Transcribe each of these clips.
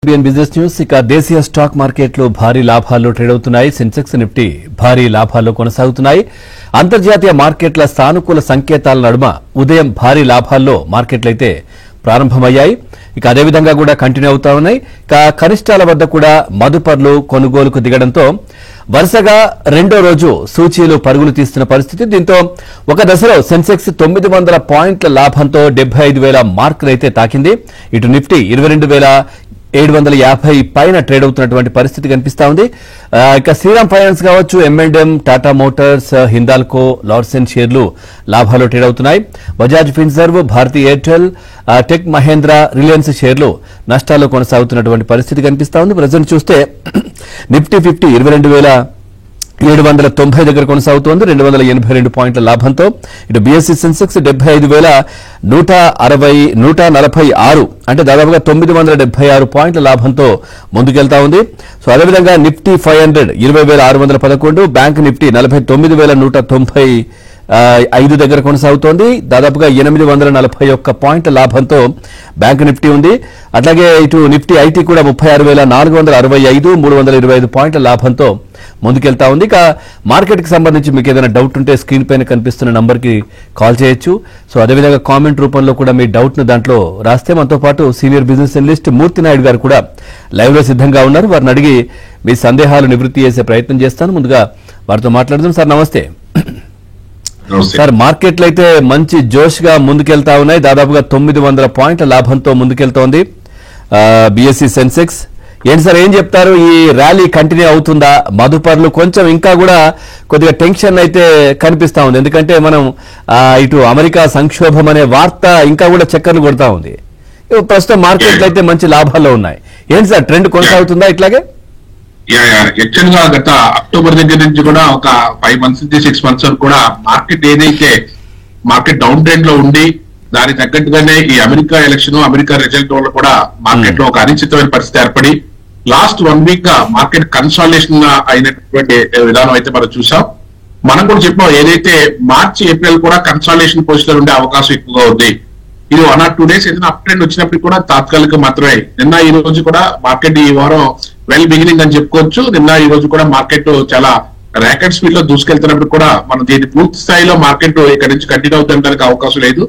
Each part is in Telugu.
బిజినెస్ న్యూస్ ఇక దేశీయ స్టాక్ మార్కెట్లు భారీ లాభాల్లో ట్రేడ్ అవుతున్నాయి. సెన్సెక్స్ నిఫ్టీ భారీ లాభాల్లో కొనసాగుతున్నాయి. అంతర్జాతీయ మార్కెట్ల సానుకూల సంకేతాల నడుమ ఉదయం భారీ లాభాల్లో మార్కెట్లయితే ప్రారంభమయ్యాయి. ఇక అదేవిధంగా కూడా కంటిన్యూ అవుతా ఉన్నాయి. ఇక కనిష్టాల వద్ద కూడా మదుపర్లు కొనుగోలుకు దిగడంతో వరుసగా రెండో రోజు సూచీలు పరుగులు తీస్తున్న పరిస్థితి. దీంతో ఒక దశలో సెన్సెక్స్ 900 పాయింట్ల లాభంతో 75,000 మార్కులైతే తాకింది. ఇటు నిఫ్టీ 22,750 పైన ట్రేడ్ అవుతున్నటువంటి పరిస్థితి కనిపిస్తా ఉంది. ఇక శ్రీరామ్ ఫైనాన్స్ కావచ్చు, M&M, Tata Motors, Hindalco, Larsen షేర్లు లాభాల్లో ట్రేడ్ అవుతున్నాయి. బజాజ్ ఫిన్సర్వ్, భారతీ ఎయిర్టెల్, టెక్ మహేంద్ర, రిలయన్స్ షేర్లు నష్టాల్లో కొనసాగుతున్నటువంటి పరిస్థితి కనిపిస్తా ఉంది. ప్రజెంట్ చూస్తే నిఫ్టీ 50 22,790 దగ్గర కొనసాగుతోంది 282 పాయింట్ల లాభంతో. ఇటు బీఎస్సీ సెన్సెక్స్ 75,146 అంటే దాదాపుగా 976 పాయింట్ల లాభంతో ముందుకెళ్తా ఉంది. సో అదేవిధంగా నిఫ్టీ 500 20,611, బ్యాంక్ నిఫ్టీ 49,195 దగ్గర కొనసాగుతోంది. దాదాపుగా 841 పాయింట్ల లాభంతో బ్యాంక్ నిఫ్టీ ఉంది. అట్లాగే ఇటు నిఫ్టీ ఐటీ కూడా 36,465, 325 పాయింట్ల లాభంతో ముందుకెళ్తా ఉంది. ఇక మార్కెట్ కి సంబంధించి మీకు ఏదైనా డౌట్ ఉంటే స్క్రీన్ పైన కనిపిస్తున్న నంబర్ కి కాల్ చేయొచ్చు. సో అదేవిధంగా కామెంట్ రూపంలో కూడా మీ డౌట్ ను దాంట్లో రాస్తే మనతో పాటు సీనియర్ బిజినెస్ అనలిస్ట్ మూర్తి నాయుడు గారు కూడా లైవ్ లో సిద్ధంగా ఉన్నారు. వారిని అడిగి మీ సందేహాలు నివృత్తి చేసే ప్రయత్నం చేస్తాను. ముందుగా వారితో మాట్లాడదాం. సార్ నమస్తే. సార్ మార్కెట్లు అయితే మంచి జోష్ గా ముందుకెళ్తా ఉన్నాయి. దాదాపుగా 900 పాయింట్ల లాభంతో ముందుకెళ్తోంది బీఎస్సీ సెన్సెక్స్. ఏంటి సార్, ఏం చెప్తారు? ఈ ర్యాలీ కంటిన్యూ అవుతుందా? మదుపర్లు కొంచెం ఇంకా కూడా కొద్దిగా టెన్షన్ అయితే కనిపిస్తా ఉంది. ఎందుకంటే మనం ఇటు అమెరికా సంక్షోభం అనే వార్త ఇంకా కూడా చక్కర్లు కొడతా ఉంది. ప్రస్తుతం మార్కెట్లు అయితే మంచి లాభాల్లో ఉన్నాయి. ఏంటి సార్, ట్రెండ్ కొనసాగుతుందా ఇట్లాగే? యాక్చువల్ గా గత అక్టోబర్ దగ్గర నుంచి కూడా ఒక 5 months నుంచి 6 months వరకు కూడా మార్కెట్ ఏదైతే డౌన్ ట్రెండ్ లో ఉండి దానికి తగ్గట్టుగానే ఈ అమెరికా ఎలక్షన్, అమెరికా రిజల్ట్ వల్ల కూడా మార్కెట్ లో ఒక అనిశ్చితమైన పరిస్థితి ఏర్పడి లాస్ట్ 1 week గా మార్కెట్ కన్సాలిడేషన్ అయినటువంటి విధానం అయితే మనం చూసాం. మనం కూడా చెప్పాం, ఏదైతే మార్చి ఏప్రిల్ కూడా కన్సాలిడేషన్ పొజిషన్ ఉండే అవకాశం ఎక్కువగా ఉంది. ఇది 1 or 2 days ఏదైనా అప్ ట్రెండ్ వచ్చినప్పుడు కూడా తాత్కాలిక మాత్రమే. నిన్న ఈ రోజు కూడా మార్కెట్ ఈ వారం వెల్ బిగినింగ్ అని చెప్పుకోవచ్చు. నిన్న ఈ రోజు కూడా మార్కెట్ చాలా ర్యాకెట్ స్పీడ్ లో దూసుకెళ్తున్నప్పుడు కూడా మనం దీని పూర్తి స్థాయిలో మార్కెట్ ఇక్కడ నుంచి కంటిన్యూ అవుతుండడానికి అవకాశం లేదు.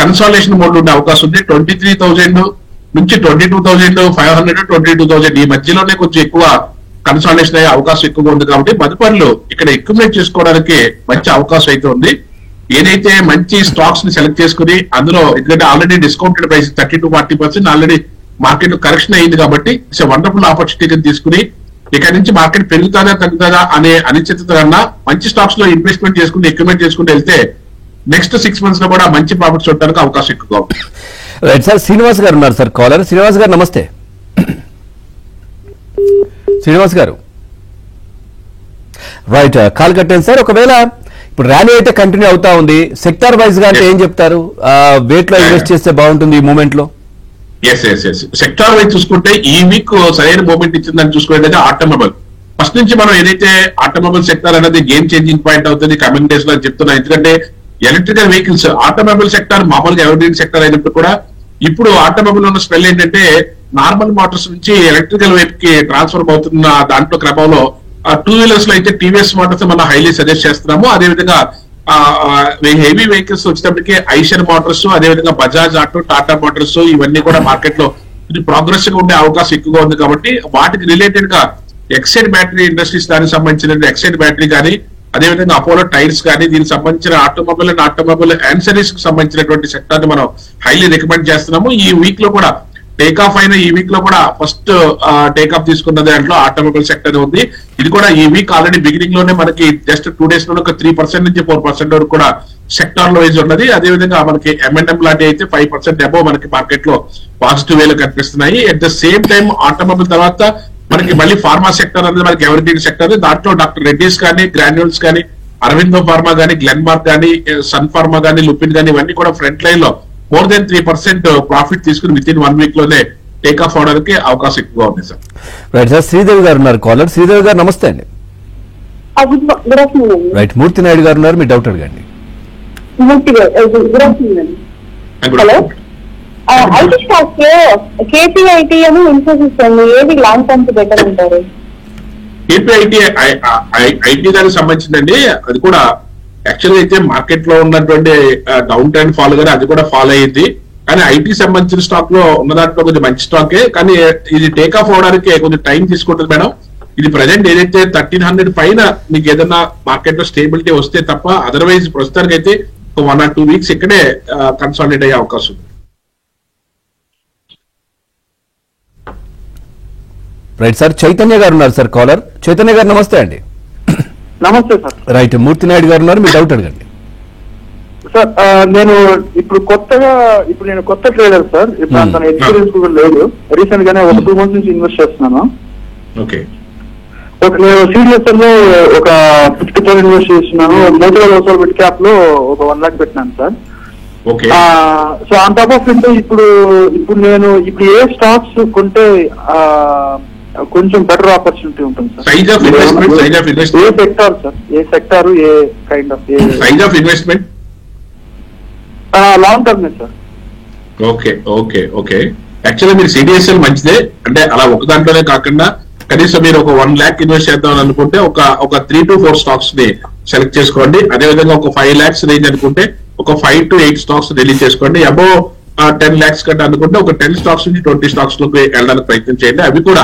కన్సాలిడేషన్ మోడ్ ఉండే అవకాశం ఉంది. 23,000 నుంచి 22,500, 22,000 ఈ మధ్యలోనే కొంచెం ఎక్కువ కన్సాలిడేషన్ అయ్యే అవకాశం ఎక్కువగా ఉంది. కాబట్టి మదుపర్లు ఇక్కడ అక్యుములేట్ చేసుకోవడానికి మంచి అవకాశం అయితే ఉంది. ఏదైతే మంచి స్టాక్స్ ని సెలెక్ట్ చేసుకుని అందులో ఎందుకంటే already discounted price 30-40% already market correction అయింది కాబట్టి ఇట్స్ వండర్ఫుల్ ఆపర్చునిటీ తీసుకుని ఇక్కడ నుంచి మార్కెట్ పెరుగుతుందా తగ్గుతుందా అనే అనిశ్చిత కన్నా మంచి స్టాక్స్ లో ఇన్వెస్ట్మెంట్ చేసుకుని అక్యుములేట్ చేసుకుంటూ వెళ్తే నెక్స్ట్ 6 months లో కూడా మంచి ప్రాఫిట్స్ చూడడానికి అవకాశం ఎక్కువగా ఉంది. రైట్ సార్, శ్రీనివాస్ గారు ఉన్నారు సార్ కాలర్. శ్రీనివాస్ గారు నమస్తే. శ్రీనివాస్ గారు రైట్, కాల్ కట్టాను సార్. ఒకవేళ ఇప్పుడు ర్యాలీ అయితే కంటిన్యూ అవుతా ఉంది, సెక్టార్ వైజ్ గా అంటే ఏం చెప్తారు? వేట్ లో ఇన్వెస్ట్ చేస్తే బాగుంటుంది ఈ మూమెంట్ లో? సెక్టార్ వైజ్ చూసుకుంటే ఈ వీక్ సరైన మూమెంట్ ఇచ్చిందని చూసుకున్నట్లయితే ఆటోమొబైల్ ఫస్ట్ నుంచి మనం ఏదైతే ఆటోమొబైల్ సెక్టార్ అనేది గేమ్ చేంజింగ్ పాయింట్ అవుతుంది కమింగ్ డేస్ లో చెప్తున్నాం. ఎందుకంటే ఎలక్ట్రికల్ వెహికల్స్ ఆటోమొబైల్ సెక్టార్ మామూలుగా ఎవరిగ్రీన్ సెక్టార్ అయినప్పుడు కూడా ఇప్పుడు ఆటోమొబైల్ ఉన్న స్పెల్ ఏంటంటే నార్మల్ మోటార్స్ నుంచి ఎలక్ట్రికల్ వైపు కి ట్రాన్స్ఫర్ అవుతున్న దాంట్లో క్రమంలో 2 wheelers లో అయితే టీవీఎస్ మోటార్స్ మనం హైలీ సజెస్ట్ చేస్తున్నాము. అదేవిధంగా హెవీ వెహికల్స్ వచ్చేటప్పటికి ఐషర్ మోటార్స్, అదేవిధంగా బజాజ్ ఆటో, టాటా మోటార్స్ ఇవన్నీ కూడా మార్కెట్ లో ప్రోగ్రెసివ్ గా ఉండే అవకాశం ఎక్కువగా ఉంది. కాబట్టి వాటికి రిలేటెడ్ గా ఎక్సైడ్ బ్యాటరీ ఇండస్ట్రీస్ దానికి సంబంధించిన ఎక్సైడ్ బ్యాటరీ కానీ, అదేవిధంగా అపోలో టైర్స్ కానీ, దీనికి సంబంధించిన ఆటోమొబైల్ అండ్ ఆటోమొబైల్ యాన్సరీస్ కి సంబంధించినటువంటి సెక్టర్ ని మనం హైలీ రికమెండ్ చేస్తున్నాము. ఈ వీక్ లో కూడా టేక్ ఆఫ్ అయిన ఈ వీక్ లో కూడా ఫస్ట్ టేక్ ఆఫ్ తీసుకున్న దాంట్లో ఆటోమొబైల్ సెక్టర్ ఉంది. ఇది కూడా ఈ వీక్ ఆల్రెడీ బిగినింగ్ లోనే మనకి జస్ట్ 2 days లో ఒక 3% నుంచి 4% వరకు కూడా సెక్టార్ లో వైజ్ ఉన్నది. అదేవిధంగా మనకి M&M లాంటి అయితే 5% అబోవ్ మనకి మార్కెట్ లో పాజిటివ్ వేలో కనిపిస్తున్నాయి. At the same time automobile తర్వాత మనకి మళ్ళీ ఫార్మా సెక్టర్ అనేది మనకి ఎవరిగ్రీన్ సెక్టర్. దాంట్లో డాక్టర్ రెడ్డిస్ కానీ, గ్రాన్యూల్స్ కానీ, అరవిందో ఫార్మా కానీ, గ్లెన్మార్క్ కానీ, సన్ ఫార్మా కానీ, లుపిన్ కానీ ఇవన్నీ కూడా ఫ్రంట్ లైన్ లో more than 3% ప్రాఫిట్ తీసుకుని విత్ ఇన్ 1 week లోనే టేక్ ఆఫ్ అవడానికి అవకాశం ఎక్కువగా ఉంది సార్. రైట్ సార్, శ్రీదేవి గారు ఉన్నారు కాలర్. శ్రీదేవి గారు నమస్తే అండి. రైట్, మూర్తి నాయుడు గారు ఉన్నారు, మీ డౌట్ అడగండి. ఐటీ స్టాక్స్ లో కేపీఐటీ అని ఇన్ఫోసిస్ అండి, ఏది లాంగ్ టర్మ్ కి బెటర్ ఉంటారు? కేపీఐటీ ఐటీ దానికి సంబంధించిందండి. అది కూడా యాక్చువల్గా అయితే మార్కెట్ లో ఉన్నటువంటి డౌన్ ట్రెండ్ ఫాలో గానీ అది కూడా ఫాలో అయ్యింది. కానీ ఐటీ సంబంధించిన స్టాక్ లో ఉన్న దాంట్లో కొంచెం మంచి స్టాకే, కానీ ఇది టేక్ ఆఫ్ అవడానికి కొంచెం టైం తీసుకుంటుంది మేడం. ఇది ప్రజెంట్ ఏదైతే 1300 పైన మీకు ఏదైనా మార్కెట్ లో స్టేబిలిటీ వస్తే తప్ప అదర్వైజ్ ప్రస్తుతానికి అయితే 1 or 2 వీక్స్ ఇక్కడే కన్సాలిడేట్ అయ్యే అవకాశం ఉంది. రైట్ సార్, చైతన్య గారు ఉన్నారు సార్ కాలర్. చైతన్య గారు నమస్తే అండి. నమస్తే సార్. రైట్, మూర్తి నాయుడు గారు ఉన్నారు, మీ డౌట్ అడగండి. సార్ నేను కొత్త ట్రేడర్ సార్. ఇప్పుడు అంత ఎక్స్పీరియన్స్ కూడా లేదు. రీసెంట్ గానే ఒక 2 months నుంచి ఇన్వెస్ట్ చేస్తున్నాను. ఓకే, నేను సిడిఎస్ఎల్ లో ఒక 50,000 ఇన్వెస్ట్ చేస్తున్నాను. మోటివేల్ మిడ్ క్యాప్ లో ఒక 1 lakh పెట్టినాను sir. Okay. So on top of it నేను ఏ స్టాక్స్ కొంటే కొంచెం బెటర్ ఆపర్చునిటీ ఉంటుంది sir? Size of investment, A sector sir? A sector, A kind of size of investment? Long term sir. Okay okay okay. Actually మీరు సిడిఎస్ఎల్ మంచిదే, అంటే అలా ఒక దాంట్లోనే కాకుండా కనీసం మీరు ఒక 1 lakh ఇన్వెస్ట్ చేద్దాం అనుకుంటే ఒక 3 to 4 స్టాక్స్ ని సెలెక్ట్ చేసుకోండి. అదే విధంగా ఒక 5 lakhs రేంజ్ అనుకుంటే ఒక 5 to 8 స్టాక్స్ రిలీజ్ చేసుకోండి. అబోవ్ 10 lakhs కంటే అనుకుంటే ఒక 10 స్టాక్స్ నుంచి 20 స్టాక్స్ లోకి వెళ్ళడానికి ప్రయత్నం చేయండి. అవి కూడా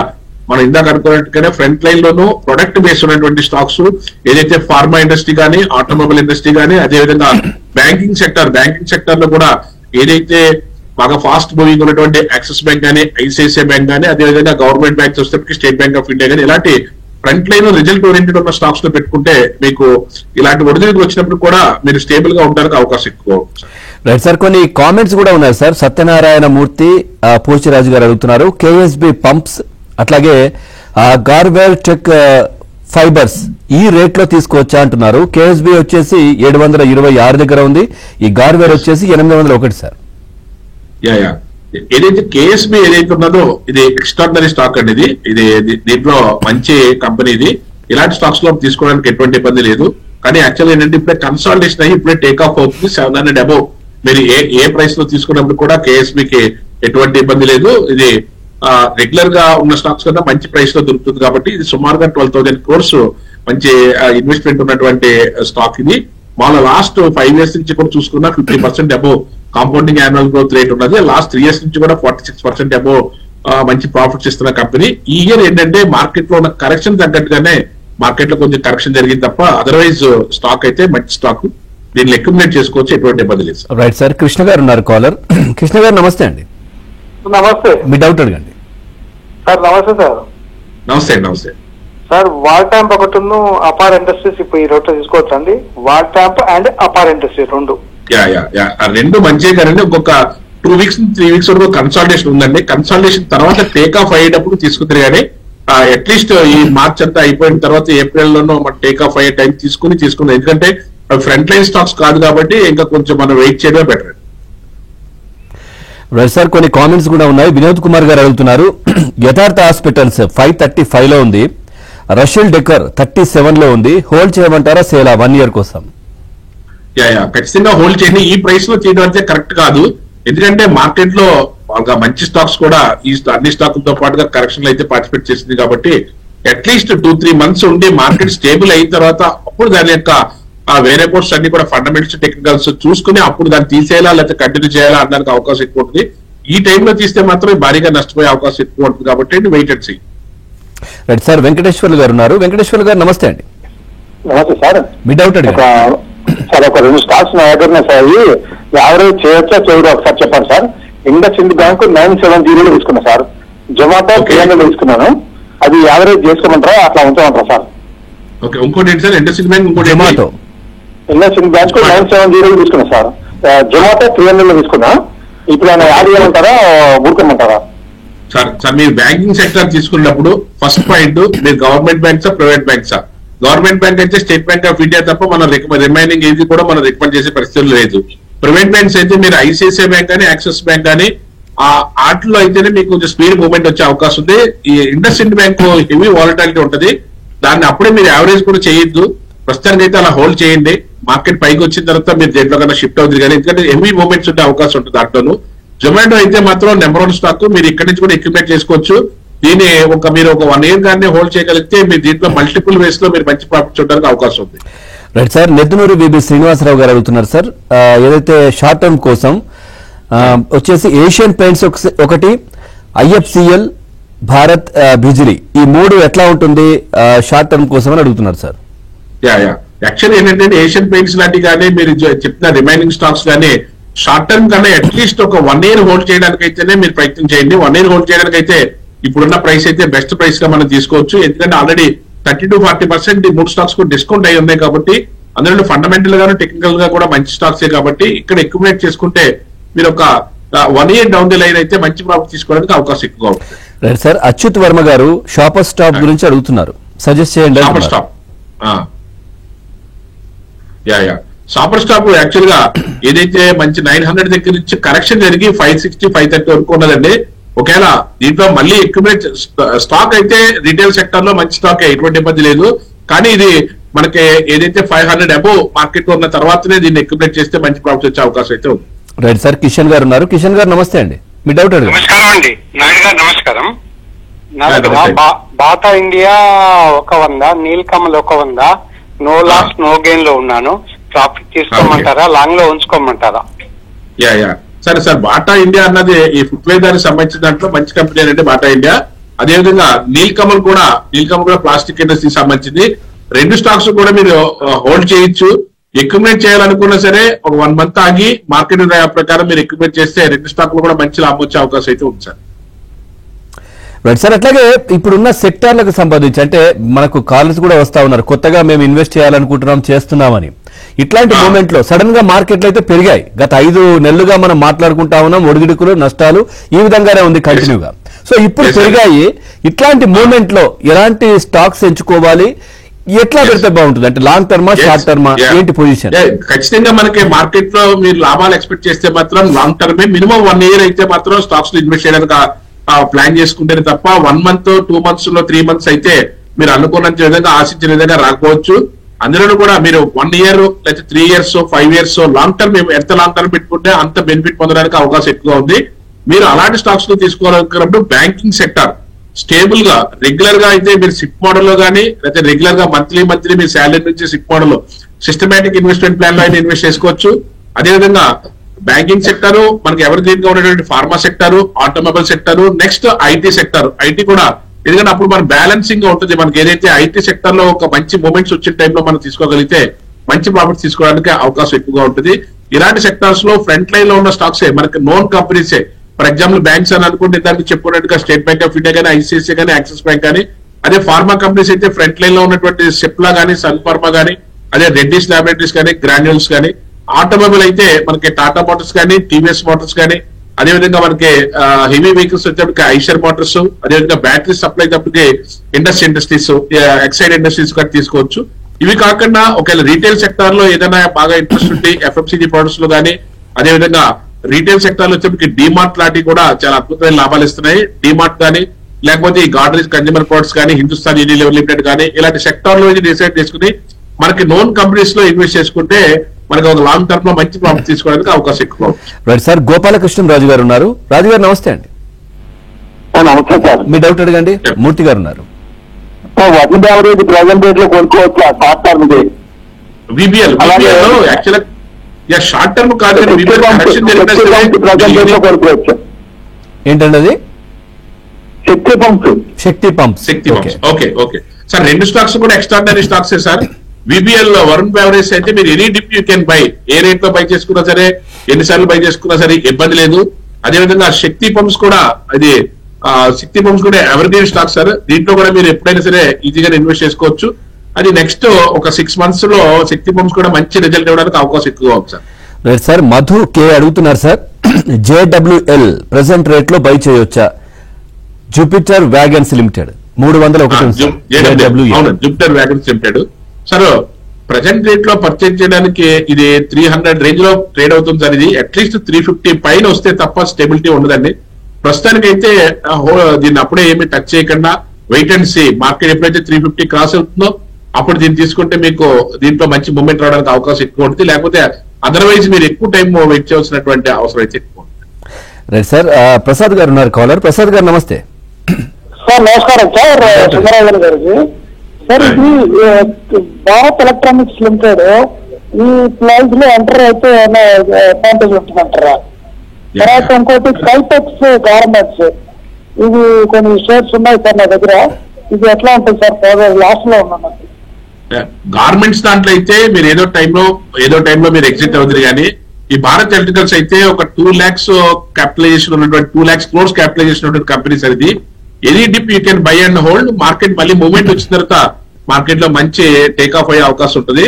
మనం ఇందాక అనుకున్నట్టుగానే ఫ్రంట్ లైన్ లోను ప్రొడక్ట్ బేస్డ్ ఉన్నటువంటి స్టాక్స్, ఏదైతే ఫార్మా ఇండస్ట్రీ కానీ, ఆటోమొబైల్ ఇండస్ట్రీ కానీ, అదేవిధంగా బ్యాంకింగ్ సెక్టర్ లో కూడా ఏదైతే బాగా ఫాస్ట్ మూవింగ్ ఉన్నటువంటి యాక్సిస్ బ్యాంక్ కానీ, ఐసిఐసిఐ బ్యాంక్ కానీ, అదేవిధంగా గవర్నమెంట్ బ్యాంక్స్ వస్తే స్టేట్ బ్యాంక్ ఆఫ్ ఇండియా కానీ, ఇలాంటి ఫ్రంట్ లైన్ రిజల్ట్ ఓరియంటెడ్ ఉన్న స్టాక్స్ లో పెట్టుకుంటే మీకు ఇలాంటి ఒడిదుడుకులు వచ్చినప్పుడు కూడా మీరు స్టేబుల్ గా ఉండడానికి అవకాశం ఎక్కువ. రైట్ సార్, కొన్ని కామెంట్స్ కూడా ఉన్నాయి సార్. సత్యనారాయణ మూర్తి, పోచిరాజు గారు అడుగుతున్నారు, కేఎస్బి పంప్స్ అట్లాగే గార్వేల్ టెక్ ఫైబర్స్ ఈ రేట్ లో తీసుకోవచ్చా అంటున్నారు. కేఎస్బి వచ్చేసి 726 దగ్గర ఉంది, ఈ గార్వేల్ వచ్చేసి 801 సార్. యా ఏదైతే కేఎస్బి ఏదైతే ఉన్నదో ఇది ఎక్స్ట్రాడినరీ స్టాక్ అండి. ఇది దీంట్లో మంచి కంపెనీ. ఇది ఇలాంటి స్టాక్స్ లో తీసుకోవడానికి ఎటువంటి ఇబ్బంది లేదు. కానీ యాక్చువల్ ఏంటంటే ఇప్పుడే కన్సాలిడేషన్ అయ్యి ఇప్పుడే టేక్ ఆఫ్ అవుతుంది. 700 అబోవ్ మీరు ఏ ప్రైస్ లో తీసుకున్నప్పుడు కూడా కేఎస్బికి ఎటువంటి ఇబ్బంది లేదు. ఇది రెగ్యులర్ గా ఉన్న స్టాక్స్ కన్నా మంచి ప్రైస్ లో దొరుకుతుంది కాబట్టి ఇది సుమారుగా 12,000 crores మంచి ఇన్వెస్ట్మెంట్ ఉన్నటువంటి స్టాక్. ఇది వాళ్ళ లాస్ట్ 5 years నుంచి కూడా చూసుకున్నా 50% above compounding annual growth rate ఉన్నది. లాస్ట్ 3 years నుంచి కూడా 46% అబోవ్ మంచి ప్రాఫిట్స్ ఇస్తున్న కంపెనీ. ఈ ఇయర్ ఏంటంటే మార్కెట్ లో ఉన్న కరెక్షన్ తగ్గట్టుగానే మార్కెట్ లో కొంచెం కరెక్షన్ జరిగింది తప్ప అదర్వైజ్ స్టాక్ అయితే మంచి స్టాక్. దీన్ని అక్యుములేట్ చేసుకోవచ్చు, ఎటువంటి ఇబ్బంది లేదు. రైట్ సార్, కృష్ణ గారు ఉన్నారు కాలర్. కృష్ణ గారు నమస్తే అండి. నమస్తే. మీ డౌట్ అడగండి సార్. నమస్తే సార్. నమస్తే సార్, వాల్ ట్యాంప్ ఒకటి, అపార్ ఇండస్ట్రీస్ ఇప్పుడు ఈ రోడ్లో తీసుకోవచ్చు అండి? వాల్ ట్యాంప్ అండ్ అపార్ ఇండస్ట్రీ రెండు. రెండు మంచిగా కానీ ఇంకొక 2 weeks 3 weeks వరకు కన్సాలిడేషన్ ఉందండి. కన్సాలిడేషన్ తర్వాత టేక్ ఆఫ్ అయ్యేటప్పుడు తీసుకుంటారు. కానీ అట్లీస్ట్ ఈ మార్చ్ అంతా అయిపోయిన తర్వాత ఏప్రిల్ లోనో మన టేక్ ఆఫ్ అయ్యే టైం తీసుకుందాం. ఎందుకంటే ఫ్రంట్ లైన్ స్టాక్స్ కాదు కాబట్టి ఇంకా కొంచెం మనం వెయిట్ చేయడమే బెటర్. రైట్ సార్, కొన్ని కామెంట్స్ కూడా ఉన్నాయి. వినోద్ కుమార్ గారు అడుగుతున్నారు, యథార్థ హాస్పిటల్స్ 535 లో ఉంది, రషియల్ డెకర్ 37 లో ఉంది, హోల్డ్ చేయమంటారా సేలా 1 year కోసం? ఖచ్చితంగా హోల్డ్ చేయండి. ఈ ప్రైస్ లో చేయడం అయితే కరెక్ట్ కాదు. ఎందుకంటే మార్కెట్ లో బాగా మంచి స్టాక్స్ కూడా ఈ అన్ని స్టాకులతో పాటుగా కరెక్షన్ అయితే పార్టిసిపేట్ చేసింది కాబట్టి అట్లీస్ట్ 2-3 months ఉండి మార్కెట్ స్టేబుల్ అయిన తర్వాత అప్పుడు దాని యొక్క వేరే పోర్ట్స్ అన్ని కూడా ఫండమెంటల్స్, టెక్నికల్స్ చూసుకుని అప్పుడు దాన్ని తీసేయాలా లేకపోతే కంటిన్యూ చేయాలా అనడానికి అవకాశం ఎక్కువ ఉంటుంది. ఈ టైంలో తీస్తే మాత్రం భారీగా నష్టపోయే అవకాశం ఎక్కువ ఉంటుంది కాబట్టి wait and see. Right sir, Venkateswarlu గారు ఉన్నారు. వెంకటేశ్వర్లు గారు నమస్తే అండి. నమస్తే సార్. మీ డౌట్ అడిగారు సార్. ఒక 2 స్టాక్స్ నా దగ్గరనే సార్. అవి యావరేజ్ చేయొచ్చా చేయడం ఒకసారి చెప్పండి సార్. ఇండస్ ఇండ్ బ్యాంక్ 970 తీసుకున్నా సార్. జొమాటో 300 తీసుకున్నాను. అది యావరేజ్ చేసుకోమంటారా అట్లా ఉంచమంటారా సార్? ఓకే, ఇంకోటి ఏంటి సార్? ఇండస్ ఇండ్ బ్యాంక్, ఇంకోటి జొమాటో. ఇండస్ ఇండ్ బ్యాంక్ 970 తీసుకున్నా సార్. జొమాటో 300 తీసుకున్నా. ఇప్పుడు ఆయన యాడ్ చేయమంటారా ఊరుకోమంటారా? సార్ మీరు బ్యాంకింగ్ సెక్టర్ తీసుకున్నప్పుడు ఫస్ట్ పాయింట్ మీరు గవర్నమెంట్ బ్యాంక్సా ప్రైవేట్ బ్యాంక్సా? గవర్నమెంట్ బ్యాంక్ అయితే స్టేట్ బ్యాంక్ ఆఫ్ ఇండియా తప్ప మనం రిమైనింగ్ ఏది కూడా మనం రికమెండ్ చేసే పరిస్థితులు లేదు. ప్రైవేట్ బ్యాంక్స్ అయితే మీరు ఐసిఐసిఐ బ్యాంక్ కానీ, యాక్సిస్ బ్యాంక్ కానీ ఆటలో అయితేనే మీకు కొంచెం స్పీడ్ మూవ్మెంట్ వచ్చే అవకాశం ఉంది. ఈ ఇండస్ ఇండ్ బ్యాంక్ హెవీ వాలటాలిటీ ఉంటుంది. దాన్ని అప్పుడే మీరు యావరేజ్ కూడా చేయొద్దు. ప్రస్తుతానికి అయితే అలా హోల్డ్ చేయండి. మార్కెట్ పైకి వచ్చిన తర్వాత మీరు దేంట్లో కన్నా షిఫ్ట్ అవుతుంది కానీ ఎందుకంటే హెవీ మూవ్మెంట్స్ ఉండే అవకాశం ఉంటుంది దాంట్లోనూ. జొమాటో అయితే మాత్రం నెంబర్ 1 స్టాక్. మీరు ఇక్కడి నుంచి కూడా ఎక్విప్మెంట్ చేసుకోవచ్చు. దీన్ని మీరు ఒక 1 year గానే హోల్డ్ చేయగలిగితే మీరు దీంట్లో మల్టిపుల్ వేస్ లో మీరు మంచి ప్రాఫిట్ చూడడానికి అవకాశం ఉంది. రైట్ సార్, నెద్దునూరు విబి శ్రీనివాసరావు గారు అడుగుతున్నారు సార్, ఏదైతే షార్ట్ టర్మ్ కోసం వచ్చేసి ఏషియన్ పెయింట్స్ ఒకటి, IFCL, భారత్ బిజిలీ, ఈ 3 ఎట్లా ఉంటుంది షార్ట్ టర్మ్ కోసం అని అడుగుతున్నారు సార్. యాక్చువల్లీ ఏంటంటే ఏషియన్ పెయింట్స్ లాంటి కానీ మీరు చెప్తున్న రిమైనింగ్ స్టాక్స్ కానీ షార్ట్ టర్మ్ కన్నా అట్లీస్ట్ ఒక 1 year హోల్డ్ చేయడానికి అయితేనే మీరు ప్రయత్నం చేయండి. 1 year హోల్డ్ చేయడానికి అయితే ఇప్పుడున్న ప్రైస్ అయితే బెస్ట్ ప్రైస్ గా మనం తీసుకోవచ్చు. ఎందుకంటే ఆల్రెడీ 30-40% ఈ 3 స్టాక్స్ కూడా డిస్కౌంట్ అయి ఉన్నాయి కాబట్టి, అందులో ఫండమెంటల్ గాను టెక్నికల్ గా కూడా మంచి స్టాక్స్ కాబట్టి ఇక్కడ అక్యుములేట్ చేసుకుంటే మీరు ఒక 1 year డౌన్ ది లైన్ అయితే మంచి ప్రాఫిట్ తీసుకోవడానికి అవకాశం ఎక్కువగా ఉంటుంది. రైట్ సార్, అచ్యుత్ వర్మ గారు షాపర్ స్టాప్ గురించి అడుగుతున్నారు, సజెస్ట్ చేయండి. Shopper stop shopper stop actual గా ఏదైతే మంచి 900 దగ్గర నుంచి కరెక్షన్ జరిగి 560, 530 వరకు ఉన్నదండి. ఒకవేళ దీంట్లో మళ్ళీ ఎక్విప్మెంట్ స్టాక్ అయితే రీటైల్ సెక్టర్ లో మంచి స్టాక్, ఎటువంటి ఇబ్బంది లేదు. కానీ ఇది మనకి ఏదైతే 500 అబోవ్ మార్కెట్ లో ఉన్న తర్వాతనే దీన్ని ఎక్విప్మెంట్ చేస్తే మంచి ప్రాఫిట్ వచ్చే అవకాశం అయితే ఉంది. రైట్ సార్, కిషన్ గారు ఉన్నారు. కిషన్ గారు నమస్తే అండి, మీ డౌట్ అడగండి. నమస్కారం అండి నాయుడు గారు. నమస్కారం. నా దగ్గర Bata India 100, Nilkamal 100, no loss no gain లో ఉన్నాను. ప్రాఫిట్ తీసుకోమంటారా, లాంగ్ లో ఉంచుకోమంటారా? సరే సార్, బాటా ఇండియా అన్నది ఈ ఫుట్వేర్ దానికి సంబంధించిన దాంట్లో మంచి కంపెనీ అంటే బాటా ఇండియా. అదేవిధంగా నీల్కమల్ కూడా ప్లాస్టిక్ ఇండస్ట్రీకి సంబంధించింది. 2 స్టాక్స్ కూడా మీరు హోల్డ్ చేయొచ్చు. ఎక్విప్మెంట్ చేయాలనుకున్నా సరే ఒక 1 month ఆగి మార్కెట్ ప్రకారం మీరు ఎక్విప్మెంట్ చేస్తే 2 స్టాక్లు కూడా మంచి లాభం వచ్చే అవకాశం అయితే ఉంది సార్. రైట్ సార్, అట్లాగే ఇప్పుడున్న సెక్టార్లకు సంబంధించి అంటే మనకు కాల్స్ కూడా వస్తా ఉన్నారు, కొత్తగా మేము ఇన్వెస్ట్ చేయాలనుకుంటున్నాం, చేస్తున్నామని. ఇట్లాంటి మూమెంట్ లో సడన్ గా మార్కెట్లు అయితే పెరిగాయి. గత 5 నెలలుగా మనం మాట్లాడుకుంటా ఉన్నాం, ఒడిదుడుకులు, నష్టాలు ఈ విధంగానే ఉంది కంటిన్యూగా. సో ఇప్పుడు పెరిగాయి. ఇట్లాంటి మూమెంట్ లో ఎలాంటి స్టాక్స్ ఎంచుకోవాలి, ఎట్లా పెడితే బాగుంటుంది? అంటే లాంగ్ టర్మా, షార్ట్ టర్మా, ఏంటి పొజిషన్? ఖచ్చితంగా మనకి మార్కెట్ లో మీరు లాభాలు ఎక్స్పెక్ట్ చేస్తే మాత్రం లాంగ్ టర్మే మినిమం 1 year అయితే మాత్రం స్టాక్స్ లో ఇన్వెస్ట్ చేయడానికి ప్లాన్ చేసుకుంటేనే తప్ప 1 month, 2 months లో 3 months అయితే మీరు అనుకున్నంత విధంగా ఆశించిన విధంగా రాకపోవచ్చు. అందులో కూడా మీరు 1 year లేకపోతే 3 years, 5 years లాంగ్ టర్మ్ ఎంత లాంగ్ టర్మ్ పెట్టుకుంటే అంత బెనిఫిట్ పొందడానికి అవకాశం ఎక్కువ ఉంది. మీరు అలాంటి స్టాక్స్ లో తీసుకోవాలనుకున్నప్పుడు బ్యాంకింగ్ సెక్టర్ స్టేబుల్ గా రెగ్యులర్ గా అయితే మీరు సిప్ మోడల్ లో కానీ లేకపోతే రెగ్యులర్ గా మంత్లీ మీ శాలరీ నుంచి సిప్ మోడల్ లో సిస్టమేటిక్ ఇన్వెస్ట్మెంట్ ప్లాన్ లో అయితే ఇన్వెస్ట్ చేసుకోవచ్చు. అదేవిధంగా బ్యాంకింగ్ సెక్టర్, మనకి ఎవరి దీనిగా ఉన్నటువంటి pharma sector, automobile sector, next IT sector. IT కూడా ఎందుకంటే అప్పుడు మన బ్యాలెన్సింగ్ గా ఉంటుంది. మనకి ఏదైతే ఐటీ సెక్టర్ లో ఒక మంచి మూమెంట్స్ వచ్చిన టైంలో మనం తీసుకోగలిగితే మంచి ప్రాఫిట్స్ తీసుకోవడానికి అవకాశం ఎక్కువగా ఉంటుంది. ఇలాంటి సెక్టర్స్ లో ఫ్రంట్ లైన్ లో ఉన్న స్టాక్స్ మనకి నోన్ కంపెనీసే. ఫర్ ఎగ్జాంపుల్ బ్యాంక్స్ అని అనుకుంటే దానికి చెప్పుకున్నట్టుగా స్టేట్ బ్యాంక్ ఆఫ్ ఇండియా కానీ, ICICI కానీ, యాక్సిస్ బ్యాంక్ కానీ. అదే ఫార్మా కంపెనీస్ అయితే ఫ్రంట్ లైన్ లో ఉన్నటువంటి సిప్లా కానీ, సన్ ఫార్మా కానీ, అదే రెడ్డిస్ ల్యాబొరేటరీస్ కానీ, గ్రాన్యూల్స్ కానీ. ఆటోమొబైల్ అయితే మనకి టాటా మోటార్స్ కానీ, TVS మోటార్స్ కానీ, అదేవిధంగా మనకి హెవీ వెహికల్స్ వచ్చేప్పటికి ఐషర్ మోటార్స్, అదేవిధంగా బ్యాటరీ సప్లై తప్పటికి ఇండస్ట్రీస్, ఎక్సైడ్ ఇండస్ట్రీస్ కూడా తీసుకోవచ్చు. ఇవి కాకుండా ఒకవేళ రీటైల్ సెక్టార్ లో ఏదైనా బాగా ఇంట్రెస్ట్ ఉంటే FMCG ప్రొడక్ట్స్ లో కానీ, అదేవిధంగా రీటైల్ సెక్టార్ లో వచ్చేప్పటికి డిమార్ట్ లాంటివి కూడా చాలా అద్భుతమైన లాభాలు ఇస్తున్నాయి. డిమార్ట్ కానీ, లేకపోతే ఈ గాడ్రేజ్ కన్జ్యూమర్ ప్రొడక్ట్స్ కానీ, హిందుస్థాన్ యూనిలివర్ లిమిటెడ్ కానీ, ఇలాంటి సెక్టార్ లో డిసైడ్ చేసుకుని మనకి నోన్ కంపెనీస్ లో ఇన్వెస్ట్ చేసుకుంటే మనకి ఒక లాంగ్ టర్మ్ లో మంచి ప్రాఫిట్ తీసుకోవడానికి అవకాశం ఎక్కువ. రైట్ సార్, గోపాలకృష్ణ రాజు గారు ఉన్నారు. రాజు గారు నమస్తే అండి. నమస్తే సార్, మీ డౌట్ అడగండి. మూర్తి గారు ఉన్నారు. వన్ యావరేజ్ ప్రెసెంట్ రేట్ లో కొనుక్కోవచ్చు షార్ట్ టర్మ్ VBL యాక్చువల్గా షార్ట్ టర్మ్ కాదు, కొనుక్కోవచ్చు. ఏంటండి అది? శక్తి పంప్స్. శక్తి పంప్స్. ఓకే సార్, 2 స్టాక్స్ కూడా ఎక్స్ట్రాడినరీ స్టాక్స్ సార్. VBL లో వరుణ్ బెవరేజ్ అయితే మీరు any dip you can buy, A rate లో బై చేసుకున్నా సరే, ఎన్నిసార్లు బై చేసుకున్నా సరే ఇబ్బంది లేదు. అదేవిధంగా శక్తి పంప్స్ కూడా ఎవర్ గ్రీన్ స్టాక్ సార్. దీంట్లో కూడా మీరు ఎప్పుడైనా సరే ఈజీగా ఇన్వెస్ట్ చేసుకోవచ్చు. అది నెక్స్ట్ ఒక 6 months లో శక్తి పంప్స్ కూడా మంచి రిజల్ట్ ఇవ్వడానికి అవకాశం ఎక్కువ ఉంది సార్. రైట్ సార్, మధు కే అడుగుతున్నారు సార్, JWL ప్రెసెంట్ రేట్ లో బై చేయొచ్చా? Jupiter wagons limited 301. Jupiter wagons limited sir present rate లో పర్చేజ్ చేయడానికి ఇది 300 రేంజ్ లో ట్రేడ్ అవుతుంది సార్. ఇది అట్లీస్ట్ 350 పైన వస్తే తప్ప స్టెబిలిటీ ఉండదండి. ప్రస్తుతానికైతే దీన్ని అప్పుడే ఏమి టచ్ చేయకుండా వెయిట్ అండ్ సీ. మార్కెట్ ఎప్పుడైతే 350 క్రాస్ అవుతుందో అప్పుడు దీన్ని తీసుకుంటే మీకు దీంట్లో మంచి మూమెంట్ రావడానికి అవకాశం ఎక్కువ ఉంటుంది. లేకపోతే అదర్వైజ్ మీరు ఎక్కువ టైం వెయిట్ చేయాల్సినటువంటి అవసరం అయితే ఎక్కువ ఉంటుంది. రైట్ సార్, ప్రసాద్ గారు ఉన్నారు కాలర్. ప్రసాద్ గారు నమస్తే. సార్ నమస్కారం సార్, సుందరరాజన్ గారికి. సార్ ఇది భారత్ ఎలక్ట్రానిక్స్ లిమిటెడ్ ఈ ప్రైస్ లో ఎంటర్ అయితే అడ్వాంటేజ్ ఉంటుందంటారా? తర్వాత ఇంకోటి స్కైటెక్స్ గార్మెంట్స్, ఇవి కొన్ని షేర్స్ ఉన్నాయి సార్ నా దగ్గర. ఇది ఎట్లా ఉంటుంది సార్? లాస్ట్ లో ఉన్నాను. గార్మెంట్స్ దాంట్లో అయితే మీరు ఏదో టైంలో మీరు ఎగ్జిట్ అవుతుంది. కానీ ఈ భారత్ ఎలక్ట్రికల్స్ అయితే ఒక 2 lakhs క్యాపిటలైజేషన్ ఉన్నటువంటి 2 lakhs crores క్యాపిటలైజేషన్ ఉన్నటువంటి కంపెనీస్ అనేది. Any dip you can buy and hold. Market మళ్ళీ మూవ్మెంట్ వచ్చిన తర్వాత మార్కెట్ లో మంచి టేక్ ఆఫ్ అయ్యే అవకాశం ఉంటుంది.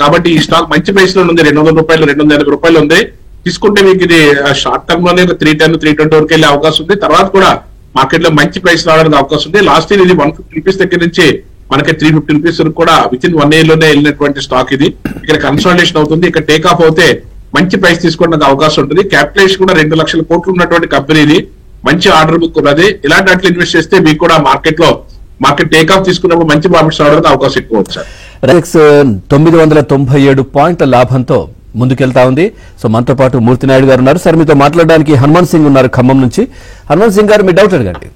కాబట్టి ఈ స్టాక్ మంచి ప్రైస్ లో ఉంది, 200 రూపాయలు 280 రూపాయలు ఉంది. తీసుకుంటే మీకు ఇది షార్ట్ టర్మ్ లోనే 310 320 వరకు వెళ్ళే అవకాశం ఉంది. తర్వాత కూడా మార్కెట్ లో మంచి ప్రైస్ రావడానికి అవకాశం ఉంది. లాస్ట్ ఇయర్ ఇది 150 రూపీస్ దగ్గర నుంచి మనకి 350 రూపీస్ వరకు కూడా విత్ ఇన్ 1 year లోనే వెళ్ళినటువంటి స్టాక్ ఇది. ఇక్కడ కన్సాలిడేషన్ అవుతుంది. ఇక్కడ టేక్ ఆఫ్ అవుతే మంచి ప్రైస్ తీసుకోవడానికి అవకాశం ఉంటుంది. క్యాపిటలైజేషన్ కూడా 2 లక్షల కోట్లు ఉన్నటువంటి కంపెనీ ఇది. మంచి ఆర్డర్ బుక్ ఉన్నది. ఇలాంటి వాటిలో ఇన్వెస్ట్ చేస్తే మీకు కూడా మార్కెట్ టేక్ ఆఫ్ తీసుకున్నప్పుడు మంచి ప్రాఫిట్స్ రావడానికి అవకాశం ఎక్కువ ఉంది సార్. రెక్స్ 997 పాయింట్ల లాభంతో ముందుకెళ్తా ఉంది. సో మనతో పాటు మూర్తి నాయుడు గారు ఉన్నారు. సార్ మీతో మాట్లాడడానికి హనుమాన్ సింగ్ ఉన్నారు ఖమ్మం నుంచి. హనుమాన్ సింగ్ గారు మీ డౌట్ అడగండి.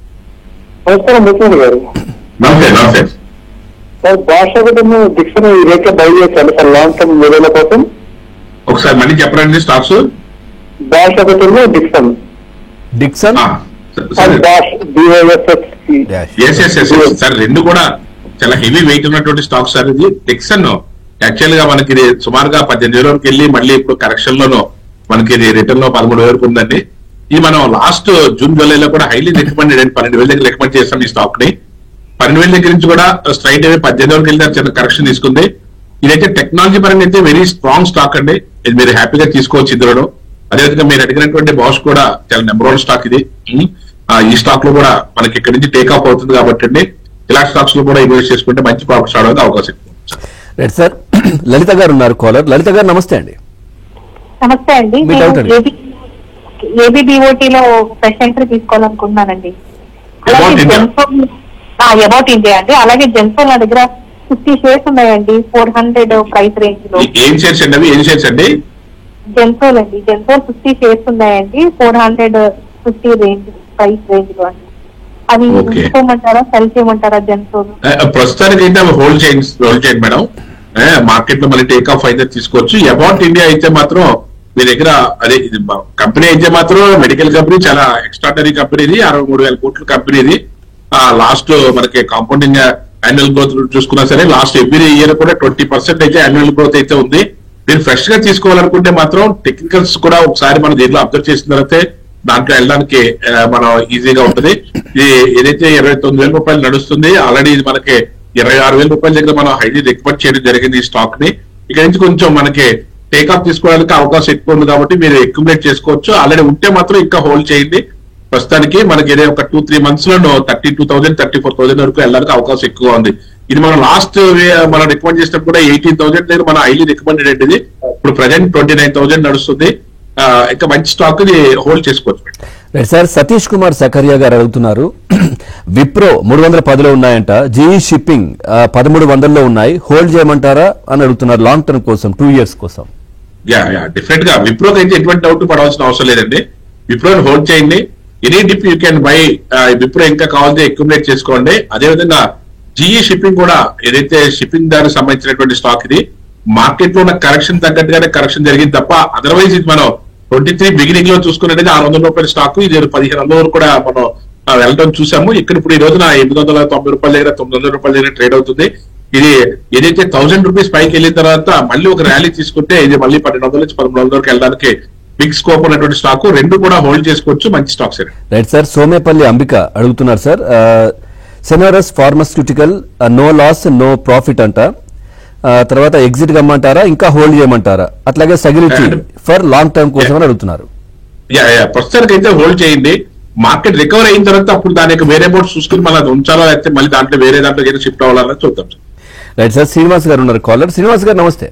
నమస్కారం ముఖ్యమంత్రి గారు. నమస్తే. సార్ భాష డిక్షన్ ఈ రేట్ బై చేశాను సార్ లాంగ్ టర్మ్ మీడియాల కోసం. ఒకసారి మళ్ళీ చెప్పండి స్టాక్స్. భాష డిక్షన్ డిక్సన్ సార్ రెండు కూడా చాలా హెవీ వెయిట్ ఉన్నటువంటి స్టాక్ సార్. ఇది డిక్సన్ యాక్చువల్ గా మనకి ఇది సుమారుగా 18,000 వరకు వెళ్ళి మళ్ళీ ఇప్పుడు కరెక్షన్ లోనూ మనకి ఇది రిటర్న్ లో 13,000 వరకు ఉందండి. ఇది మనం లాస్ట్ జూన్ జూలైలో కూడా హైలీ రికమెండెడ్ అండి. 12,000 దగ్గర రికమెండ్ చేస్తాం ఈ స్టాక్ ని. 12,000 దగ్గర నుంచి కూడా స్ట్రైట్ అవే 18,000 వరకు వెళ్ళి చిన్న కరెక్షన్ తీసుకుంది. ఇదైతే టెక్నాలజీ పరంగా అయితే వెరీ స్ట్రాంగ్ స్టాక్ అండి. ఇది మీరు హ్యాపీగా తీసుకోవచ్చు ఇందులో. అదేవిధంగా మీరు అడిగినటువంటి బాష్ కూడా చాలా నెంబర్ 1 స్టాక్ ఇది. ఈ స్టాక్ లో కూడా మనకి ఇక్కడ నుంచి టేక్ ఆఫ్ అవుతుంది కాబట్టి అండి ఇలాంటి స్టాక్స్ లో కూడా ఇన్వెస్ట్ చేసుకుంటే మంచి ప్రాఫిట్స్ రావడానికి అవకాశం ఎక్కువ. రైట్ సార్, లలిత గారు ఉన్నారు కాలర్. లలిత గారు నమస్తే అండి. నమస్తే అండి. మీ డౌట్ అండి. ఏబిబిఓటీ లో ఫ్రెష్ ఎంట్రీ తీసుకోవాలనుకుంటున్నానండి. అబౌట్ ఇండియా అండి. అలాగే జెన్సోల్ నా దగ్గర 50 షేర్స్ ఉన్నాయండి 400 ప్రైస్ రేంజ్ లో. ఏం షేర్స్ అండి అవి? ఏం షేర్స్ అండి? జెన్సోల్ అండి. జెన్సోల్ 50 షేర్స్ ఉన్నాయండి 450 రేంజ్ ప్రైస్ రేంజ్ లో అండి. అది తీసుకోమంటారా సెల్ చేయమంటారా జెన్సోల్? ప్రస్తుతానికి అయితే అవి హోల్డ్ చేయండి మేడం. మార్కెట్ లో మళ్ళీ టేక్ ఆఫ్ అయితే తీసుకోవచ్చు. అబౌట్ ఇండియా అయితే మాత్రం మీ దగ్గర అదే ఇది కంపెనీ అయితే మాత్రం మెడికల్ కంపెనీ చాలా ఎక్స్ట్రాడనరీ కంపెనీ ఇది. 63,000 కోట్ల కంపెనీ ఇది. లాస్ట్ మనకి కాంపౌండింగ్ యాన్యువల్ గ్రోత్ చూసుకున్నా సరే లాస్ట్ ఎవ్రీ ఇయర్ కూడా 20% అయితే యాన్యువల్ గ్రోత్ అయితే ఉంది. మీరు ఫ్రెష్ గా తీసుకోవాలనుకుంటే మాత్రం టెక్నికల్స్ కూడా ఒకసారి మనం దీంట్లో అబ్జర్వ్ చేసిన తర్వాత దాంట్లో వెళ్ళడానికి మనం ఈజీగా ఉంటుంది. ఇది ఏదైతే 29,000 రూపాయలు నడుస్తుంది ఆల్రెడీ ఇది మనకి 26,000 రూపాయల దగ్గర మనం హైలీ రికమెండ్ చేయడం జరిగింది ఈ స్టాక్ ని. ఇక్కడ నుంచి కొంచెం మనకి టేక్ ఆఫ్ తీసుకోవడానికి అవకాశం ఎక్కువ ఉంది కాబట్టి మీరు అక్యుములేట్ చేసుకోవచ్చు. ఆల్రెడీ ఉంటే మాత్రం ఇంకా హోల్డ్ చేయండి. ప్రస్తుతానికి మనకి ఏదో ఒక 2-3 months లో 32,000 34,000 వరకు వెళ్ళడానికి అవకాశం ఎక్కువ ఉంది. ఇది మనం లాస్ట్ మనం రికమెండ్ చేసినప్పుడు కూడా 18,000 దగ్గర మనం హైలీ రికమెండెడ్ ఇది. ఇప్పుడు ప్రజెంట్ 29,000 నడుస్తుంది. ఇంకా మంచి స్టాక్ ఇది హోల్డ్ చేసుకోవచ్చు. రైట్ సార్, సతీష్ కుమార్ సకరియా గారు అడుగుతున్నారు. విప్రో 310లో ఉన్నాయంట, జీఈ షిప్పింగ్ 1300లో ఉన్నాయి, హోల్డ్ చేయమంటారా అని అడుగుతున్నారు లాంగ్ టర్మ్ కోసం 2 years కోసం. డిఫరెంట్ గా విప్రోకి అయితే ఎటువంటి డౌట్ పడవలసిన అవసరం లేదండి. విప్రోని హోల్డ్ చేయండి. Any dip you can buy. Wipro ఇంకా కావాలంటే అక్యుములేట్ చేసుకోండి. అదేవిధంగా జీఈ షిప్పింగ్ కూడా ఏదైతే షిప్పింగ్ దానికి సంబంధించినటువంటి స్టాక్ ఇది మార్కెట్ లో ఉన్న కరెక్షన్ తగ్గట్టుగానే కరెక్షన్ జరిగింది తప్ప అదర్వైజ్ ఇది మనం 23 బిగినింగ్ లో చూసుకున్నట్టు 600 రూపాయల స్టాక్ ఇది 1,500 వరకు కూడా మనం వెళ్ళడం చూసాము. ఇక్కడ ఇప్పుడు ఈ రోజున 890 రూపాయల దగ్గర 900 రూపాయల దగ్గర ట్రేడ్ అవుతుంది. ఇది ఏదైతే 1,000 రూపీస్ పైకి వెళ్ళిన తర్వాత మళ్ళీ ఒక ర్యాలీ తీసుకుంటే ఇది మళ్ళీ 1200 నుంచి 1300 వరకు వెళ్ళడానికి బిగ్ స్కోప్ ఉన్నటువంటి స్టాక్. రెండు కూడా హోల్డ్ చేసుకోవచ్చు. మంచి stocks. Right sir, Somepalli Ambika అడుగుతున్నారు sir, Senores Pharmaceutical no loss no profit అంట, తర్వాత ఎగ్జిట్ కమ్మంటారా ఇంకా హోల్డ్ చేయమంటారా, అట్లాగే సగిలిటీ ఫర్ లాంగ్ టర్మ్ కోసం అని అడుగుతున్నారు. ప్రస్తుతానికి అయితే హోల్డ్ చేయండి. మార్కెట్ రికవర్ అయిన తర్వాత అప్పుడు దానికి వేరే బోర్డ్స్ చూసుకుని మళ్ళీ అది ఉంచాలో అయితే మళ్ళీ దాంట్లో వేరే దాంట్లో ఏదైనా షిఫ్ట్ అవ్వాలని చూద్దాం సార్. రైట్ సార్, శ్రీనివాస్ గారు ఉన్నారు కాలర్. శ్రీనివాస్ గారు నమస్తే.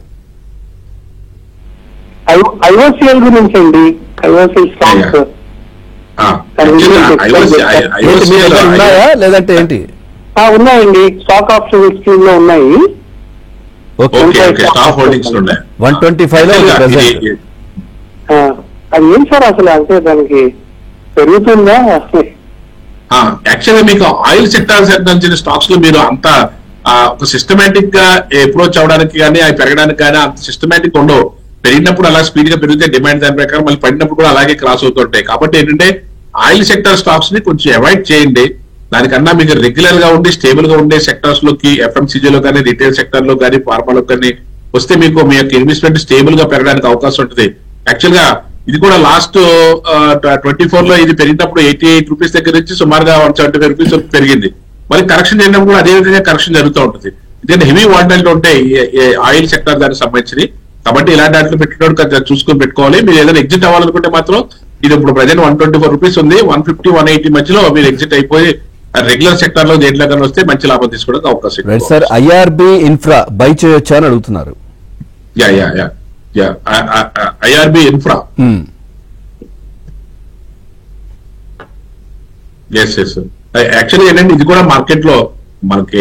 ఐఓసిఎల్ గురించి అండి. ఐఓసిఎల్ స్టాక్స్ ఉన్నాయా లేదంటే ఏంటి? ఉన్నాయండి, స్టాక్ ఆప్షన్ స్కీమ్ లో ఉన్నాయి. 125 లో అది ఏం సార్ అసలు అంటే దానికి పెరుగుతుందా? యాక్చువల్గా మీకు ఆయిల్ సెక్టార్ సంబంధించిన స్టాక్స్ లో మీరు అంత ఒక సిస్టమేటిక్ గా అప్రోచ్ అవడానికి కానీ అవి పెరగడానికి కానీ అంత సిస్టమేటిక్ ఉండవు. పెరిగినప్పుడు అలా స్పీడ్ గా పెరిగితే డిమాండ్ దాని ప్రకారం, మళ్ళీ పడినప్పుడు కూడా అలాగే క్రాస్ అవుతుంటాయి. కాబట్టి ఏంటంటే ఆయిల్ సెక్టర్ స్టాక్స్ ని కొంచెం అవాయిడ్ చేయండి. దానికన్నా మీకు రెగ్యులర్ గా ఉండి స్టేబుల్ గా ఉండే సెక్టర్స్ లోకి, FMCG లో కానీ, రిటైల్ సెక్టర్ లో కానీ, ఫార్మాలో కానీ వస్తే మీకు మీ యొక్క ఇన్వెస్ట్మెంట్ స్టేబుల్ గా పెరగడానికి అవకాశం ఉంటుంది. యాక్చువల్ గా ఇది కూడా లాస్ట్ 24 లో ఇది పెరిగినప్పుడు 88 రూపీస్ దగ్గర నుంచి సుమారుగా 175 రూపీస్ వరకు పెరిగింది. మరి కరెక్షన్ చేయడం కూడా అదే విధంగా కరెక్షన్ జరుగుతూ ఉంటుంది. ఎందుకంటే హెవీ వాల్టాలిటీ ఉంటాయి ఆయిల్ సెక్టర్ దానికి సంబంధించి. కాబట్టి ఇలాంటి వాటిలో పెట్టినప్పుడు చూసుకొని పెట్టుకోవాలి. మీరు ఏదైనా ఎగ్జిట్ అవ్వాలనుకుంటే మాత్రం ఇది ఇప్పుడు ప్రజెంట్ 124 రూపీస్ ఉంది, 150, 180 మధ్యలో మీరు ఎగ్జిట్ అయిపోయి రెగ్యులర్ సెక్టర్ లో దేంట్లో కానీ వస్తే మంచి లాభం తీసుకోవడానికి అవకాశం. సార్, IRB ఇన్ఫ్రా బై చేయొచ్చా అని అడుగుతున్నారు. IRB ఇన్ఫ్రా యాక్చువల్లీ ఏంటంటే ఇది కూడా మార్కెట్ లో మనకి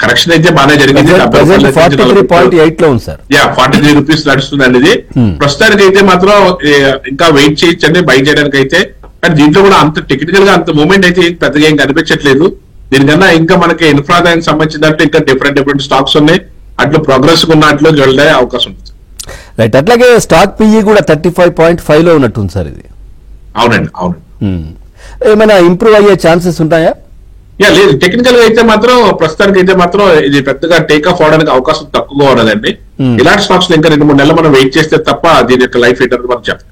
కరెక్షన్ అయితే బాగానే జరిగింది. 43.8 లో ఉంది సార్. 43 రూపీస్ నడుస్తుందండి ఇది. ప్రస్తుతానికి అయితే మాత్రం ఇంకా వెయిట్ చేయొచ్చండి బై చేయడానికి అయితే. కానీ దీంట్లో కూడా అంత టెక్నికల్ గా అంత మూవ్మెంట్ అయితే పెద్దగా ఏం కనిపించట్లేదు. దీనికన్నా ఇంకా మనకి ఇన్ఫ్రా దానికి సంబంధించినట్టు ఇంకా డిఫరెంట్ స్టాక్స్ ఉన్నాయి. అట్లా ప్రోగ్రెస్ ఉన్నట్లు వెళ్ళే అవకాశం ఉంటుంది. రైట్. అట్లాగే స్టాక్ PE కూడా 35.5 లో ఉన్నట్టుంది సార్ ఇది. అవునండి, అవును. ఏమైనా ఇంప్రూవ్ అయ్యే ఛాన్సెస్ ఉంటాయా? లేదు, టెక్నికల్ గా అయితే మాత్రం ప్రస్తుతానికి అయితే మాత్రం ఇది పెద్దగా టేక్ ఆఫ్ అవడానికి అవకాశం తక్కువగా ఉన్నదండి. ఇలాంటి స్టాక్స్ ఇంకా 2-3 నెలలు మనం వెయిట్ చేస్తే తప్ప దీని యొక్క లైఫ్ ఏంటంటే మనం చెప్తాం.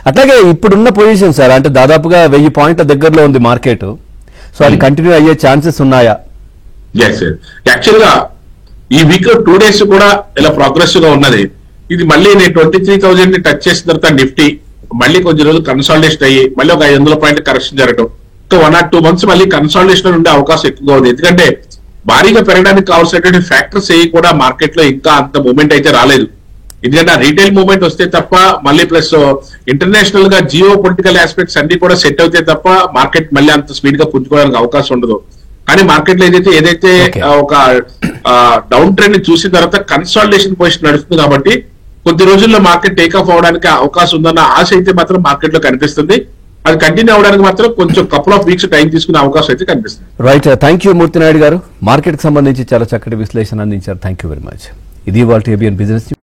అట్లాగే ఇప్పుడున్న పొజిషన్ సార్, అంటే దాదాపుగా 1000 పాయింట్ల దగ్గరలో ఉంది మార్కెట్. సో అది కంటిన్యూ అయ్యే ఛాన్సెస్ ఉన్నాయా? యాక్చువల్ గా ఈ వీక్ 2 days కూడా ఇలా ప్రోగ్రెసివ్ గా ఉన్నది. ఇది మళ్ళీ నేను 23,000 ని టచ్ చేసిన తర్వాత నిఫ్టీ మళ్ళీ కొద్ది రోజులు కన్సాలిడేషన్ అయ్యి మళ్ళీ ఒక 500 పాయింట్ల కరెక్షన్ జరగడం, ఇంకా 1 or 2 months మళ్ళీ కన్సాలిడేషన్ ఉండే అవకాశం ఎక్కువగా ఉంది. ఎందుకంటే భారీగా పెరగడానికి కావాల్సినటువంటి ఫ్యాక్టర్స్ ఏవి కూడా మార్కెట్ లో ఇంకా అంత మూవ్మెంట్ అయితే రాలేదు. ఎందుకంటే ఆ రీటైల్ మూవ్మెంట్ వస్తే తప్ప, మళ్ళీ ప్లస్ ఇంటర్నేషనల్ గా జియో పొలిటికల్ ఆస్పెక్ట్స్ అన్ని కూడా సెట్ అవుతే తప్ప మార్కెట్ మళ్ళీ అంత స్పీడ్ గా పుంజుకోవడానికి అవకాశం ఉండదు. కానీ మార్కెట్ లో ఏదైతే ఒక డౌన్ ట్రెండ్ చూసిన తర్వాత కన్సాలిడేషన్ పొజిషన్ నడుస్తుంది. కాబట్టి కొద్ది రోజుల్లో మార్కెట్ టేక్ ఆఫ్ అవడానికి అవకాశం ఉందన్న ఆశ అయితే మాత్రం మార్కెట్ లో కనిపిస్తుంది. అది కంటిన్యూ అవడానికి మాత్రం కొంచెం కపుల్ ఆఫ్ వీక్స్ టైం తీసుకునే అవకాశం అయితే కనిపిస్తుంది. రైట్. థ్యాంక్ యూ మూర్తి నాయుడు గారు. మార్కెట్ కి సంబంధించి చాలా చక్కటి విశ్లేషణ అందించారు. Thank you very much. ఇది ఇవాల్టి ABN బిజినెస్.